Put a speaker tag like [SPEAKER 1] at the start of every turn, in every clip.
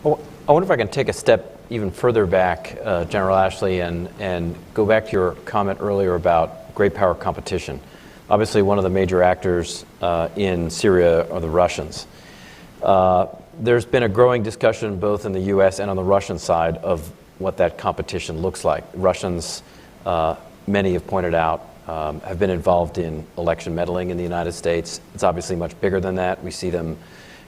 [SPEAKER 1] Well, I wonder if I can take a step even further back, General Ashley, and go back to your comment earlier about great power competition. Obviously, one of the major actors in Syria are the Russians. There's been a growing discussion both in the U.S. and on the Russian side of what that competition looks like. Russians, many have pointed out, have been involved in election meddling in the United States. It's obviously much bigger than that. We see them,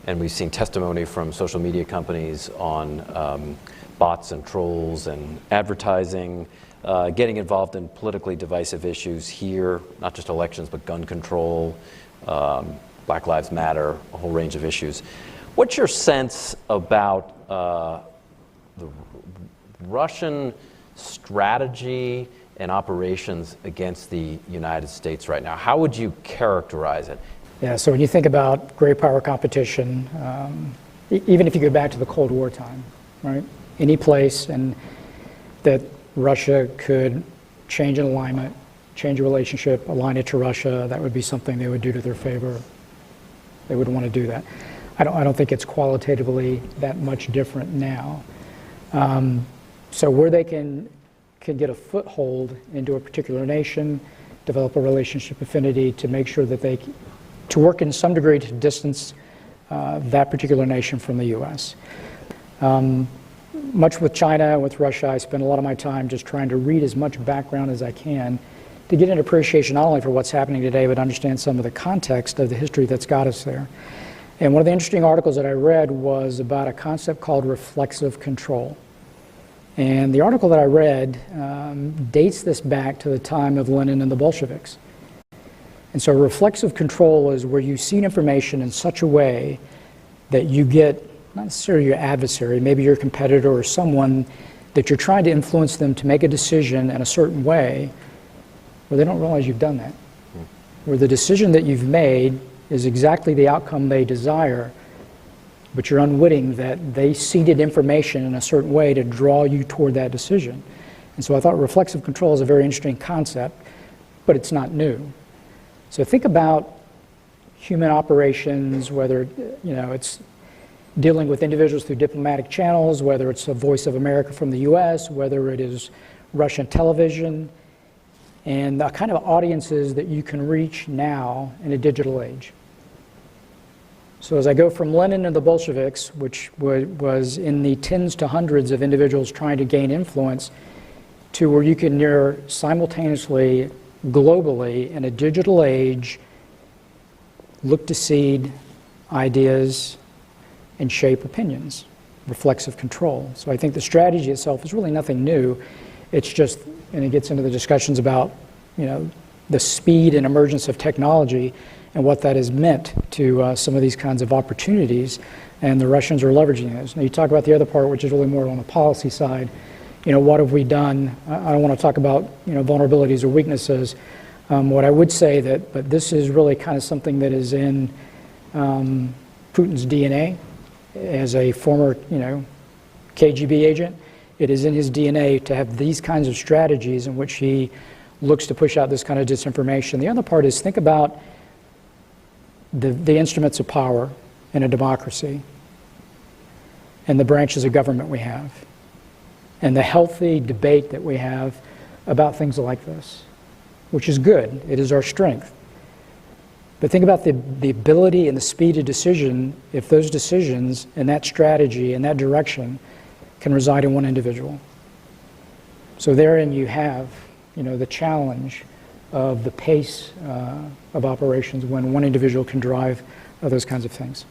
[SPEAKER 1] and we've seen testimony from social media companies on bots and trolls and advertising, getting involved in politically divisive issues here, not just elections, but gun control, Black Lives Matter, a whole range of issues. What's your sense about the Russian strategy and operations against the United States right now? How would you characterize it?
[SPEAKER 2] Yeah, so when you think about great power competition, even if you go back to the Cold War time, right? Any place and that Russia could change an alignment, change a relationship, align it to Russia, that would be something they would do to their favor. They would want to do that. I don't think it's qualitatively that much different now. So where they can get a foothold into a particular nation, develop a relationship affinity to make sure that to work in some degree to distance that particular nation from the U.S. Much with China, with Russia, I spend a lot of my time just trying to read as much background as I can to get an appreciation not only for what's happening today, but understand some of the context of the history that's got us there. And one of the interesting articles that I read was about a concept called reflexive control. And the article that I read dates this back to the time of Lenin and the Bolsheviks. And so reflexive control is where you see information in such a way that you get, not necessarily your adversary, maybe your competitor or someone that you're trying to influence them to make a decision in a certain way where they don't realize you've done that. Where the decision that you've made is exactly the outcome they desire, but you're unwitting that they seeded information in a certain way to draw you toward that decision. And so I thought reflexive control is a very interesting concept, but it's not new. So think about human operations, whether it's dealing with individuals through diplomatic channels, whether it's a Voice of America from the US, whether it is Russian television, and the kind of audiences that you can reach now in a digital age. So as I go from Lenin and the Bolsheviks, which was in the tens to hundreds of individuals trying to gain influence, to where you can near simultaneously, globally, in a digital age, look to seed ideas and shape opinions, reflexive control. So I think the strategy itself is really nothing new. It's just, and it gets into the discussions about, the speed and emergence of technology and what that has meant to some of these kinds of opportunities, and the Russians are leveraging those. Now you talk about the other part, which is really more on the policy side. What have we done? I don't want to talk about vulnerabilities or weaknesses. What I would say but this is really kind of something that is in Putin's DNA as a former KGB agent. It is in his DNA to have these kinds of strategies in which he looks to push out this kind of disinformation. The other part is think about the instruments of power in a democracy and the branches of government we have and the healthy debate that we have about things like this, which is good. It is our strength. But think about the ability and the speed of decision if those decisions and that strategy and that direction can reside in one individual. So therein you have the challenge of the pace of operations when one individual can drive those kinds of things.